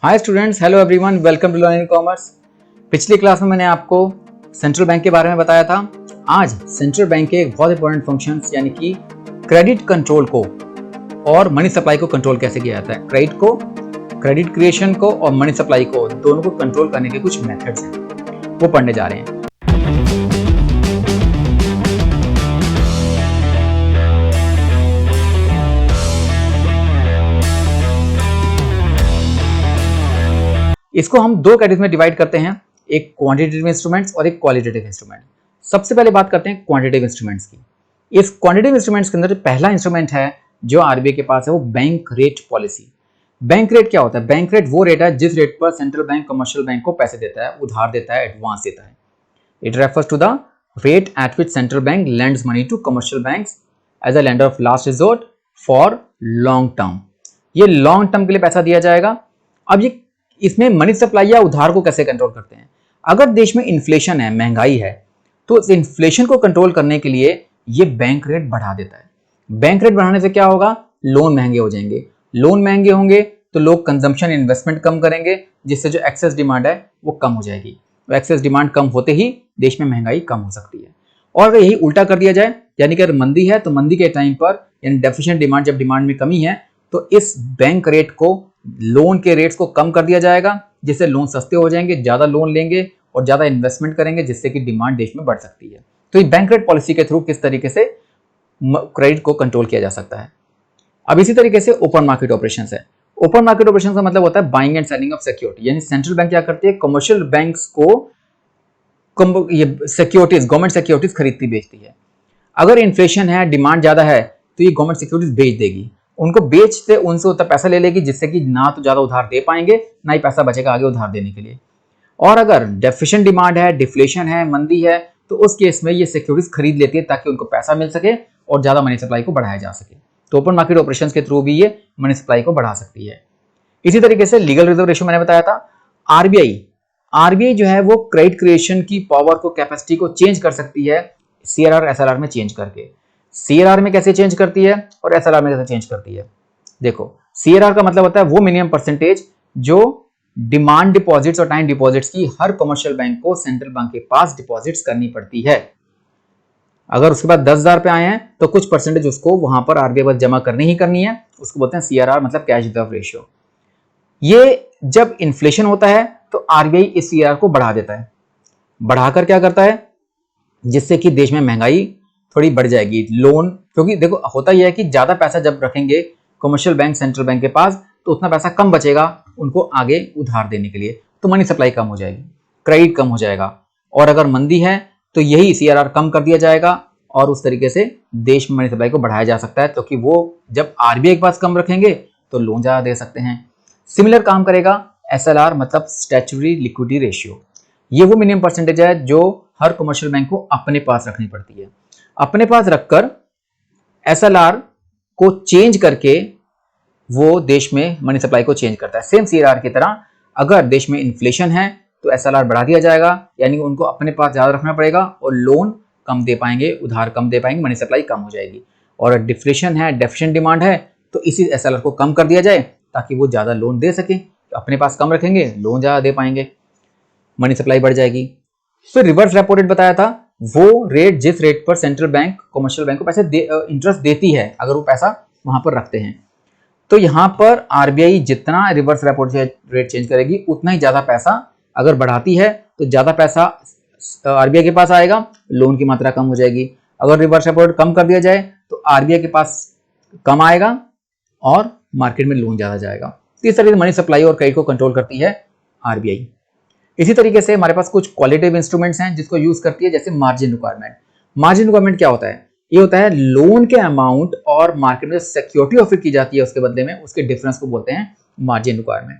Hi students, hello everyone, welcome to learning commerce. पिछली class में मैंने आपको सेंट्रल बैंक के बारे में बताया था। आज सेंट्रल बैंक के एक बहुत इंपॉर्टेंट फंक्शंस यानी कि क्रेडिट कंट्रोल को और मनी सप्लाई को कंट्रोल कैसे किया जाता है। क्रेडिट क्रिएशन को और मनी सप्लाई को, दोनों को कंट्रोल करने के कुछ मेथड्स हैं, वो पढ़ने जा रहे हैं। इसको हम दो कैटेगरी में डिवाइड करते हैं, एक क्वांटिटेटिव इंस्ट्रूमेंट्स और एक क्वालिटेटिव इंस्ट्रूमेंट। सबसे पहले बात करते हैं क्वांटिटेटिव इंस्ट्रूमेंट्स की। इस क्वांटिटेटिव इंस्ट्रूमेंट्स के अंदर पहला इंस्ट्रूमेंट है जो आरबीआई के पास है, वो bank rate policy. Bank rate क्या होता है? बैंक रेट वो रेट है जिस रेट पर सेंट्रल बैंक कमर्शियल बैंक को पैसे देता है, उधार देता है, एडवांस देता है। It refers to the rate at which central bank lends money to commercial banks as a lender of last resort for long term. ये लॉन्ग टर्म के लिए पैसा दिया जाएगा। अब ये इसमें मनी सप्लाई या उधार को कैसे कंट्रोल करते हैं? अगर देश में इन्फ्लेशन है, महंगाई है, तो इस इन्फ्लेशन को कंट्रोल करने के लिए ये बैंक रेट बढ़ा देता है। बैंक रेट बढ़ाने से क्या होगा? लोन महंगे हो जाएंगे। लोन महंगे होंगे तो लोग कंजम्पशन इन्वेस्टमेंट कम करेंगे, जिससे जो एक्सेस डिमांड है वो कम हो जाएगी। तो एक्सेस डिमांड कम होते ही देश में महंगाई कम हो सकती है। और अगर यही उल्टा कर दिया जाए, यानी कि अगर मंदी है तो मंदी के टाइम पर, यानी डेफिशिएंट डिमांड, जब डिमांड में कमी है तो इस बैंक रेट को, लोन के रेट्स को कम कर दिया जाएगा, जिससे लोन सस्ते हो जाएंगे, ज्यादा लोन लेंगे और ज्यादा इन्वेस्टमेंट करेंगे, जिससे कि डिमांड देश में बढ़ सकती है। तो ये बैंक रेट पॉलिसी के थ्रू किस तरीके से क्रेडिट को कंट्रोल किया जा सकता है। अब इसी तरीके से ओपन मार्केट ऑपरेशंस है। ओपन मार्केट ऑपरेशंस का मतलब होता है buying and selling of security, यानी सेंट्रल बैंक क्या करती है? कमर्शियल बैंक्स को ये सिक्योरिटीज, गवर्नमेंट सिक्योरिटीज खरीदती बेचती है। अगर इन्फ्लेशन है, डिमांड ज्यादा है, तो ये गवर्नमेंट सिक्योरिटीज बेच देगी। उनको बेचते उनसे उतना पैसा ले लेगी, जिससे कि ना तो ज्यादा उधार दे पाएंगे, ना ही पैसा बचेगा आगे उधार देने के लिए। और अगर डेफिशिएंट डिमांड है, डिफ्लेशन है, मंदी है, तो उस केस में ये सिक्योरिटीज खरीद लेती है ताकि उनको पैसा मिल सके और ज्यादा मनी सप्लाई को बढ़ाया जा सके। तो ओपन मार्केट ऑपरेशंस के थ्रू भी ये मनी सप्लाई को बढ़ा सकती है। इसी तरीके से लीगल रिजर्व रेशियो मैंने बताया था। आरबीआई जो है वो क्रेडिट क्रिएशन की पावर को, कैपेसिटी को चेंज कर सकती है सीआरआर एसएलआर में चेंज करके। सीआरआर में कैसे चेंज करती है और एसएलआर में कैसे चेंज करती है? देखो, सीआरआर का मतलब होता है वो मिनिमम परसेंटेज जो डिमांड डिपॉजिट्स और टाइम डिपॉजिट्स की हर कमर्शियल बैंक को सेंट्रल बैंक के पास डिपॉजिट्स करनी पड़ती है। अगर उसके बाद 10,000 पे आए हैं तो कुछ परसेंटेज उसको वहां पर आरबीआई पर जमा करनी ही करनी है। उसको बोलते हैं सीआरआर, मतलब कैश रिजर्व रेशियो। ये जब इन्फ्लेशन होता है तो आरबीआई इस सीआरआर को बढ़ा देता है। बढ़ाकर क्या करता है? जिससे कि देश में महंगाई थोड़ी बढ़ जाएगी। लोन, क्योंकि देखो होता यह है कि ज्यादा पैसा जब रखेंगे कमर्शियल बैंक सेंट्रल बैंक के पास, तो उतना पैसा कम बचेगा उनको आगे उधार देने के लिए, तो मनी सप्लाई कम हो जाएगी, क्रेडिट कम हो जाएगा। और अगर मंदी है तो यही सीआरआर कम कर दिया जाएगा और उस तरीके से देश में मनी सप्लाई को बढ़ाया जा सकता है, क्योंकि वो जब आरबीआई के पास कम रखेंगे तो लोन ज्यादा दे सकते हैं। सिमिलर काम करेगा एसएलआर, मतलब स्टैट्यूटरी लिक्विडिटी रेशियो। ये वो मिनिमम परसेंटेज है जो हर कमर्शियल बैंक को अपने पास रखनी पड़ती है। अपने पास रखकर एसएलआर को चेंज करके वो देश में मनी सप्लाई को चेंज करता है। सेम सीआरआर की तरह अगर देश में इन्फ्लेशन है तो एसएलआर बढ़ा दिया जाएगा, यानी उनको अपने पास ज्यादा रखना पड़ेगा और लोन कम दे पाएंगे, उधार कम दे पाएंगे, मनी सप्लाई कम हो जाएगी। और डिफ्लेशन है, डेफिशिएंट डिमांड है, तो इसी एसएलआर को कम कर दिया जाए ताकि वो ज्यादा लोन दे सके। तो अपने पास कम रखेंगे, लोन ज्यादा दे पाएंगे, मनी सप्लाई बढ़ जाएगी। फिर रिवर्स रेपो रेट बताया था, वो रेट जिस रेट पर सेंट्रल बैंक कमर्शियल बैंक को पैसे इंटरेस्ट देती है अगर वो पैसा वहां पर रखते हैं। तो यहां पर आरबीआई जितना रिवर्स रेपो रेट चेंज करेगी उतना ही ज्यादा पैसा, अगर बढ़ाती है तो ज्यादा पैसा आरबीआई के पास आएगा, लोन की मात्रा कम हो जाएगी। अगर रिवर्स रेपो रेट कम कर दिया जाए तो आरबीआई के पास कम आएगा और मार्केट में लोन ज्यादा जाएगा। तो इस तरह से मनी सप्लाई और क्रेडिट को कंट्रोल करती है आरबीआई। इसी तरीके से हमारे पास कुछ क्वालिटेटिव इंस्ट्रूमेंट्स हैं जिसको यूज करती है, जैसे मार्जिन रिक्वायरमेंट। मार्जिन रिक्वायरमेंट क्या होता है? ये होता है लोन के अमाउंट और मार्केट में सिक्योरिटी ऑफर की जाती है उसके बदले में, उसके डिफरेंस को बोलते हैं मार्जिन रिक्वायरमेंट।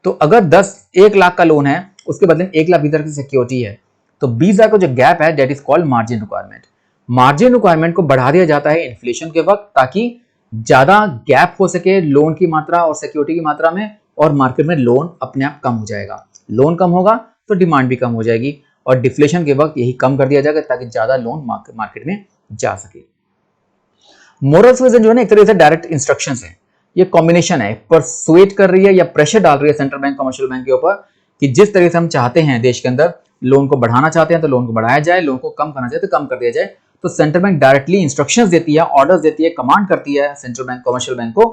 तो अगर 1 लाख का लोन है, उसके बदले में 1 लाख भीतर की सिक्योरिटी है, तो 20,000 का जो गैप है that is called margin requirement. Margin requirement को बढ़ा दिया जाता है इन्फ्लेशन के वक्त, ताकि ज्यादा गैप हो सके लोन की मात्रा और सिक्योरिटी की मात्रा में, और मार्केट में लोन अपने आप कम हो जाएगा। लोन कम होगा तो डिमांड भी कम हो जाएगी, और डिफ्लेशन के वक्त यही कम कर दिया जाएगा ताकि ज्यादा लोन मार्केट में जा सके। मोरल सुएजन जो है ना, एक तरह से डायरेक्ट इंस्ट्रक्शंस हैं। ये कॉम्बिनेशन है, परसुएट कर रही है या प्रेशर डाल रही है सेंट्रल बैंक कमर्शियल बैंक के ऊपर कि जिस तरीके से हम चाहते हैं देश के अंदर लोन को बढ़ाना चाहते हैं तो लोन को बढ़ाया जाए, लोन को कम करना चाहते तो कम कर दिया जाए। तो सेंट्रल बैंक डायरेक्टली इंस्ट्रक्शंस देती है, ऑर्डर्स देती है, कमांड करती है सेंट्रल बैंक कमर्शियल बैंक को,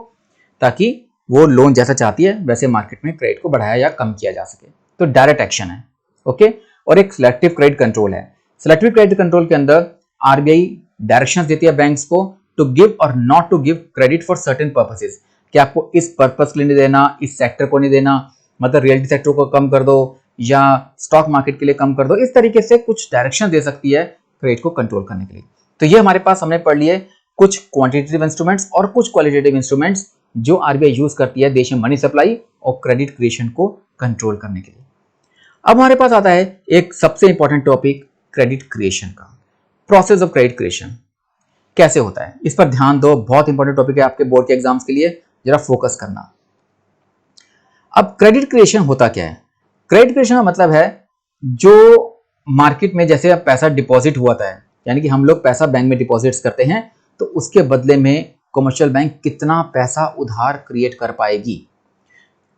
ताकि वो लोन जैसा चाहती है वैसे मार्केट में क्रेडिट को बढ़ाया या कम किया जा सके। तो डायरेक्ट एक्शन है, ओके। और एक सिलेक्टिव क्रेडिट कंट्रोल है। सिलेक्टिव क्रेडिट कंट्रोल के अंदर आरबीआई डायरेक्शंस देती है बैंक्स को to give or not to give credit for certain purposes, कि आपको इस पर्पस के लिए नहीं देना, इस सेक्टर को नहीं देना, मतलब रियलिटी सेक्टर को कम कर दो या स्टॉक मार्केट के लिए कम कर दो। इस तरीके से कुछ डायरेक्शन दे सकती है क्रेडिट को कंट्रोल करने के लिए। तो ये हमारे पास हमने पढ़ लिए कुछ क्वांटिटेटिव इंस्ट्रूमेंट्स और कुछ क्वालिटेटिव इंस्ट्रूमेंट्स जो आरबीआई यूज करती है देश में मनी सप्लाई और क्रेडिट क्रिएशन को कंट्रोल करने के लिए। अब हमारे पास आता है एक सबसे इंपॉर्टेंट टॉपिक, क्रेडिट क्रिएशन का। प्रोसेस ऑफ क्रेडिट क्रिएशन कैसे होता है, इस पर ध्यान दो, बहुत इंपॉर्टेंट टॉपिक है आपके बोर्ड के एग्जाम्स के लिए, जरा फोकस करना। अब क्रेडिट क्रिएशन होता क्या है? क्रेडिट क्रिएशन का मतलब है जो मार्केट में जैसे पैसा डिपॉजिट हुआ था, यानी कि हम लोग पैसा बैंक में डिपॉजिट्स करते हैं तो उसके बदले में कमर्शियल बैंक कितना पैसा उधार क्रिएट कर पाएगी।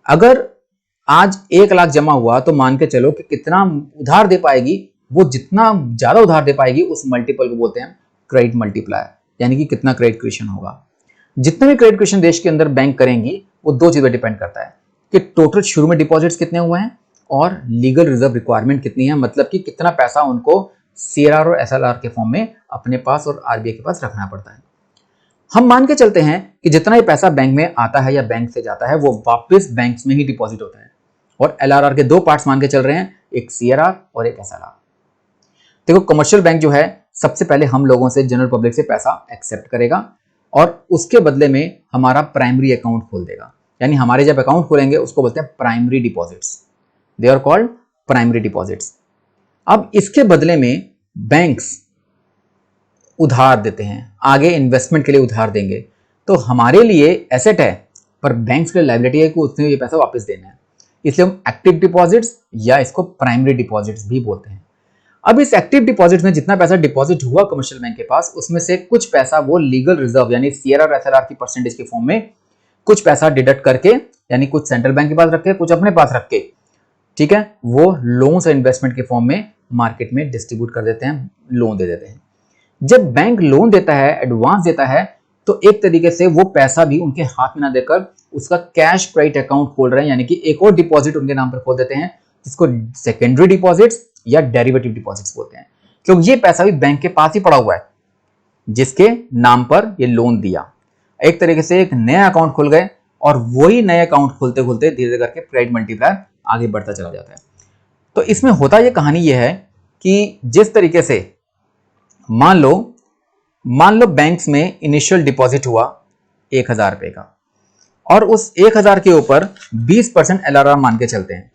अगर आज 1 लाख जमा हुआ तो मान के चलो कि कितना उधार दे पाएगी, वो जितना ज्यादा उधार दे पाएगी उस मल्टीपल को बोलते हैं क्रेडिट मल्टीप्लायर, यानी कि कितना क्रेडिट क्रिएशन होगा। जितने भी क्रेडिट क्रिएशन देश के अंदर बैंक करेंगी वो 2 चीजों पर डिपेंड करता है कि टोटल शुरू में डिपॉजिट्स कितने हुए हैं और लीगल रिजर्व रिक्वायरमेंट कितनी है, मतलब कि कितना पैसा उनको सीआरआर और एसएलआर के फॉर्म में अपने पास और आरबीआई के पास रखना पड़ता है। हम मान के चलते हैं कि जितना ही पैसा बैंक में आता है या बैंक से जाता है वो वापस बैंक्स में ही डिपॉजिट होता है, और एलआरआर के 2 पार्ट्स मान के चल रहे हैं, एक सीआरआर और एक एसएलआर। देखो कमर्शियल बैंक जो है सबसे पहले हम लोगों से, जनरल पब्लिक से पैसा एक्सेप्ट करेगा और उसके बदले में हमारा प्राइमरी अकाउंट खोल देगा, यानी हमारे जब अकाउंट खोलेंगे उसको बोलते हैं primary deposits, they are called primary deposits. अब इसके बदले में बैंक्स उधार देते हैं, आगे इन्वेस्टमेंट के लिए उधार देंगे, तो हमारे लिए एसेट है पर बैंक्स के लिए लायबिलिटी है कि उसने ये पैसा वापस देना है, इसलिए हम एक्टिव डिपॉजिट्स या इसको प्राइमरी डिपॉजिट्स भी बोलते हैं। अब इस एक्टिव डिपॉजिट्स में जितना पैसा डिपॉजिट हुआ कमर्शियल बैंक के पास, उसमें से कुछ पैसा वो लीगल रिजर्व यानी सीआरआर एसएलआर की परसेंटेज के फॉर्म में कुछ पैसा डिडक्ट करके, यानी कुछ सेंट्रल बैंक के पास रख के, कुछ अपने पास रख के, ठीक है, वो लोन्स और इन्वेस्टमेंट के फॉर्म में मार्केट में डिस्ट्रीब्यूट कर देते हैं, लोन दे देते हैं। जब बैंक लोन देता है, एडवांस देता है, तो एक तरीके से वो पैसा भी उनके हाथ में ना देकर उसका कैश क्रेडिट अकाउंट खोल रहे हैं, यानी कि एक और डिपॉजिट उनके नाम पर खोल देते हैं, जिसको सेकेंडरी डिपॉजिट्स या डेरिवेटिव डिपॉजिट्स बोलते हैं, क्योंकि ये पैसा भी बैंक के पास ही पड़ा हुआ है जिसके नाम पर ये लोन दिया। एक तरीके से एक नया अकाउंट खुल गए और वही नए अकाउंट खोलते खोलते धीरे धीरे करके क्रेडिट मल्टीप्लायर आगे बढ़ता चला जाता है। तो इसमें होता ये कहानी ये है कि जिस तरीके से मान लो बैंक्स में इनिशियल डिपॉजिट हुआ 1000 रुपए का, और उस 1000 के ऊपर 20% एलआरआर मान के चलते हैं।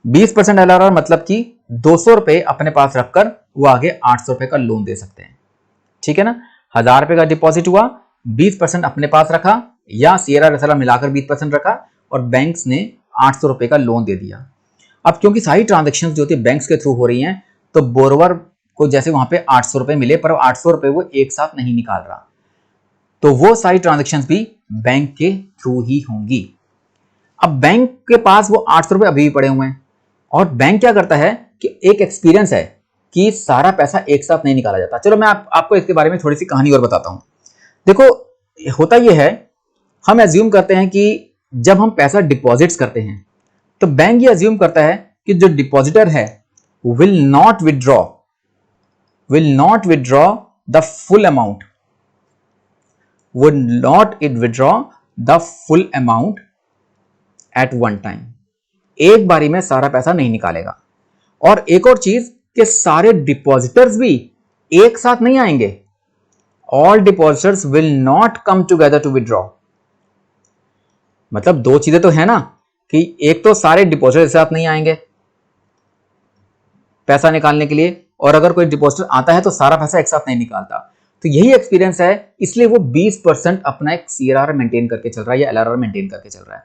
20% एलआरआर मतलब कि 200 रुपए अपने पास रखकर वो आगे 800 रुपए का लोन दे सकते हैं, ठीक है ना। 1000 रुपए का डिपॉजिट हुआ, 20% अपने पास रखा या सीआरआर एसएलआर मिलाकर 20% रखा और बैंक्स ने 800 रुपए का लोन दे दिया। अब क्योंकि सारी ट्रांजैक्शंस जो होती है बैंक्स के थ्रू हो रही हैं, तो बोरोवर को जैसे वहां पे 800 रुपए मिले, पर 800 रुपए वो एक साथ नहीं निकाल रहा, तो वो सारी ट्रांजैक्शंस भी बैंक के थ्रू ही होंगी। अब बैंक के पास वो 800 रुपए अभी भी पड़े हुए हैं, और बैंक क्या करता है कि एक एक्सपीरियंस है कि सारा पैसा एक साथ नहीं निकाला जाता। चलो मैं आपको इसके बारे में थोड़ी सी कहानी और बताता हूं। देखो होता यह है, हम एज्यूम करते हैं कि जब हम पैसा डिपॉजिट्स करते हैं तो बैंक ये एज्यूम करता है कि जो डिपॉजिटर है will not withdraw the full amount, at one time, एक बारी में सारा पैसा नहीं निकालेगा। और एक और चीज कि सारे डिपॉजिटर्स भी एक साथ नहीं आएंगे, all depositors will not come together to withdraw. मतलब 2 चीजें तो है ना, कि एक तो सारे डिपॉजिटर एक साथ नहीं आएंगे पैसा निकालने के लिए, और अगर कोई डिपॉजिटर आता है तो सारा पैसा एक साथ नहीं निकालता। तो यही एक्सपीरियंस है, इसलिए वो 20% अपना एक सीआरआर मेंटेन करके चल रहा है या एलआरआर मेंटेन करके चल रहा है।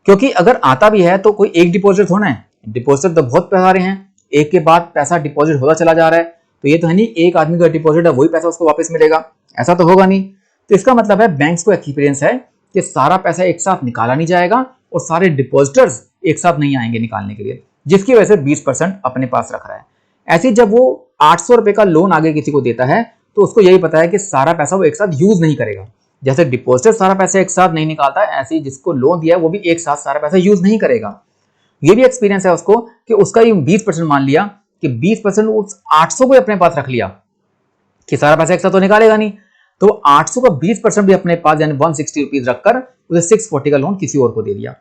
क्योंकि अगर आता भी है तो कोई एक डिपॉजिटर थोड़ा है, डिपॉजिटर तो बहुत सारे हैं, एक के बाद पैसा डिपॉजिट होता चला जा रहा है, तो ये तो है नहीं एक आदमी का डिपॉजिट है वही पैसा उसको वापस मिलेगा, ऐसा तो होगा नहीं। तो इसका मतलब है बैंक्स को एक्सपीरियंस है कि सारा पैसा एक साथ निकाला नहीं जाएगा और सारे डिपॉजिटर्स एक साथ नहीं आएंगे निकालने के लिए, जिसकी वजह से 20% अपने पास रख रहा है। ऐसे ही जब वो 800 रुपए का लोन आगे किसी को देता है तो उसको यही पता है कि सारा पैसा वो एक साथ यूज नहीं करेगा। जैसे डिपॉजिटर सारा पैसा एक साथ नहीं निकालता, ऐसे ही जिसको लोन दिया है वो भी एक साथ सारा पैसा यूज नहीं करेगा। ये भी एक्सपीरियंस है उसको कि उसका ये 20% मान लिया कि 20% उस 800 को अपने पास रख लिया कि सारा पैसा एक साथ तो निकालेगा नहीं, तो 800 का 20% भी अपने पास यानी 160 रुपीज रखकर उसे 640 का लोन किसी और को दे दिया।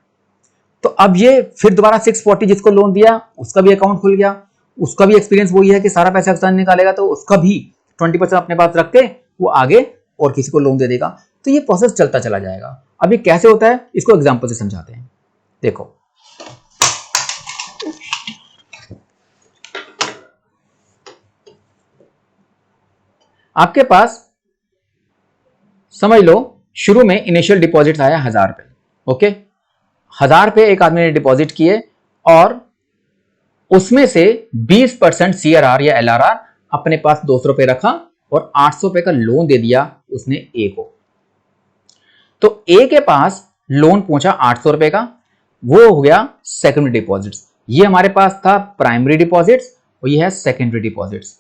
तो अब ये फिर दोबारा 640 जिसको लोन दिया उसका भी अकाउंट खुल गया, उसका भी एक्सपीरियंस वही है कि सारा पैसा एक साथ निकालेगा, तो उसका भी 20% अपने पास रख के वो आगे और किसी को लोन दे देगा। तो ये प्रोसेस चलता चला जाएगा। अब ये कैसे होता है इसको एग्जांपल से समझाते हैं। देखो, आपके पास समझ लो शुरू में इनिशियल डिपॉजिट आया 1000 रुपए, ओके, 1000 रुपए एक आदमी ने डिपॉजिट किए और उसमें से 20% CRR या LRR अपने पास 200 रुपए रखा और 800 रुपए का लोन दे दिया उसने ए को। तो ए के पास लोन पहुंचा 800 रुपए का, वो हो गया सेकेंडरी डिपॉजिट्स। ये हमारे पास था प्राइमरी डिपॉजिट्स और ये है सेकेंडरी डिपॉजिट्स,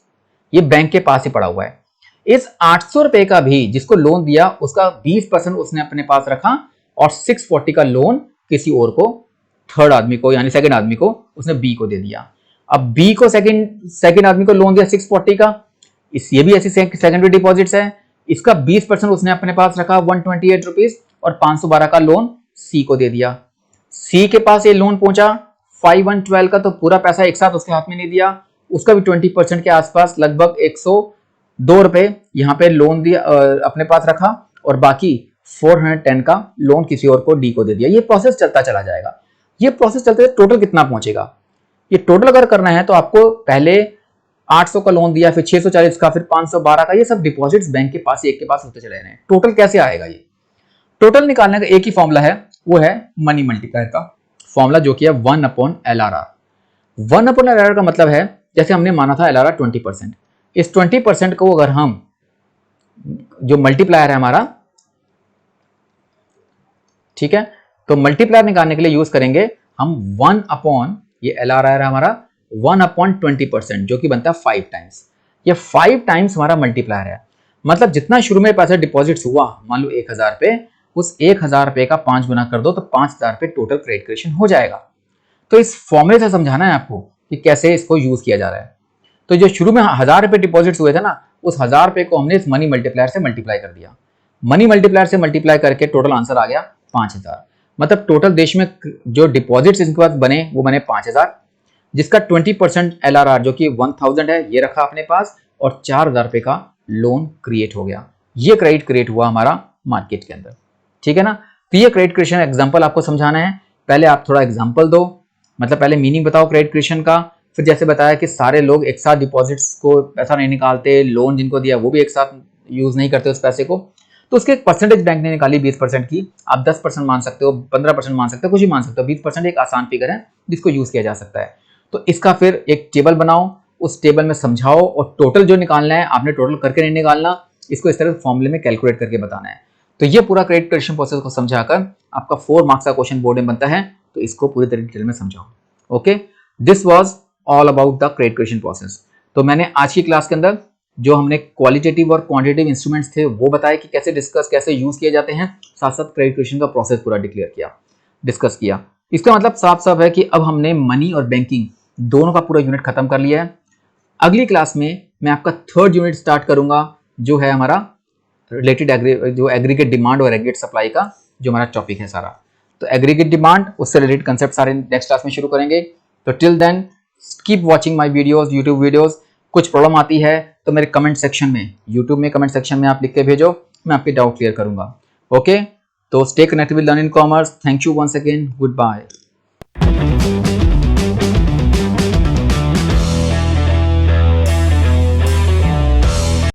ये बैंक के पास ही पड़ा हुआ है। इस 800 रुपए का भी जिसको लोन दिया उसका 20% उसने अपने पास रखा और 640 का लोन किसी और को, थर्ड आदमी को यानी सेकंड आदमी को, उसने बी को दे दिया। अब बी को सेकंड आदमी को लोन दिया 640 का, ये भी ऐसी सेकेंडरी डिपॉजिट्स है, इसका 20% उसने अपने पास रखा 128 रुपीज और 512 का लोन सी को दे दिया। सी के पास ये लोन पहुंचा 5112 का, तो पूरा पैसा एक साथ उसके हाथ में नहीं दिया, उसका भी 20% के आसपास लगभग 102 रुपए यहाँ पे लोन दिया, अपने पास रखा और बाकी 410 का लोन किसी और को डी को दे दिया। ये प्रोसेस चलता चला जाएगा। ये प्रोसेस चलते टोटल कितना पहुंचेगा, ये टोटल अगर करना है तो आपको पहले 800 का लोन दिया, फिर 640 का, फिर 512 का, ये सब डिपॉजिट्स बैंक के पास एक के पास होते चले रहे हैं। टोटल कैसे आएगा, ये टोटल निकालने का एक ही फॉर्मूला है, वो है मनी मल्टीप्लायर का फॉर्मूला, जो कि है 1/LRR। 1/LRR का मतलब है जैसे हमने माना था LRR 20%, इस 20% को अगर हम जो मल्टीप्लायर है हमारा, ठीक है, तो मल्टीप्लायर निकालने के लिए यूज करेंगे हम 1 ये LRR है हमारा 1/20%, जो कि बनता है 5 टाइम्स। ये 5 टाइम्स हमारा मल्टीप्लायर है। मतलब जितना शुरू में पैसा डिपॉजिट्स हुआ, मान लो 1000 रुपए, उस 1000 रुपए का 5 गुना कर दो तो 5000 रुपए टोटल क्रेडिट क्रिएशन हो जाएगा। तो इस फॉर्मूले से समझाना है आपको कि कैसे इसको यूज किया जा रहा है। तो जो शुरू में 1000 रुपए डिपॉजिट्स हुए थे ना, उस 1000 रुपए को हमने इस मनी मल्टीप्लायर से मल्टीप्लाई कर दिया। मनी मल्टीप्लायर से मल्टीप्लाई करके टोटल आंसर आ गया 5000। मतलब टोटल देश में जो डिपॉजिट्स इनके पास बने वो बने 5000, जिसका 20% LRR जो कि 1000 है ये रखा अपने पास और 4000 रुपए का लोन क्रिएट हो गया। ये क्रेडिट क्रिएट हुआ हमारा मार्केट के अंदर, ठीक है ना। तो ये क्रेडिट क्रिएशन एग्जांपल आपको समझाना है। पहले आप थोड़ा एग्जांपल दो, मतलब पहले मीनिंग बताओ क्रेडिट क्रिएशन का, फिर जैसे बताया कि सारे लोग एक साथ डिपॉजिट्स को पैसा नहीं निकालते, लोन जिनको दिया वो भी एक साथ यूज नहीं करते उस पैसे को, तो उसके एक परसेंटेज बैंक ने निकाली 20% की। आप 10% मान सकते हो, 15% मान सकते हो, कुछ भी मान सकते हो। 20% एक आसान फिगर है जिसको यूज किया जा सकता है। तो इसका फिर एक टेबल बनाओ, उस टेबल में समझाओ और टोटल जो निकालना है आपने टोटल करके नहीं निकालना, इसको इस तरह फॉर्मूले में कैलकुलेट करके बताना है। तो ये पूरा क्रेडिट क्रिएशन प्रोसेस को समझाकर आपका 4 मार्क्स का क्वेश्चन बोर्ड में बनता है। तो इसको पूरी तरह डिटेल में समझाओ। Okay, this was all about the credit creation process. तो मैंने आज की क्लास के अंदर जो हमने क्वालिटेटिव और क्वांटिटेटिव इंस्ट्रूमेंट्स थे वो बताया कि कैसे डिस्कस, कैसे यूज किए जाते हैं, साथ साथ क्रेडिट क्रिएशन का प्रोसेस पूरा डिस्कस किया। इसका मतलब साफ साफ है कि अब हमने मनी और बैंकिंग दोनों का पूरा यूनिट खत्म कर लिया है। अगली क्लास में मैं आपका 3rd यूनिट स्टार्ट करूंगा, जो है हमारा रिलेटेड जो एग्रीगेट डिमांड और एग्रीगेट सप्लाई का जो हमारा टॉपिक है सारा। तो एग्रीगेट डिमांड, उससे रिलेटेड कंसेप्ट सारे नेक्स्ट क्लास में शुरू करेंगे। तो till then keep watching my videos, YouTube videos. कुछ प्रॉब्लम आती है तो मेरे कमेंट सेक्शन में, यूट्यूब में कमेंट सेक्शन में आप लिख के भेजो, मैं आपके डाउट क्लियर करूंगा। ओके, तो stay connected with learning commerce. Thank you once again, good bye.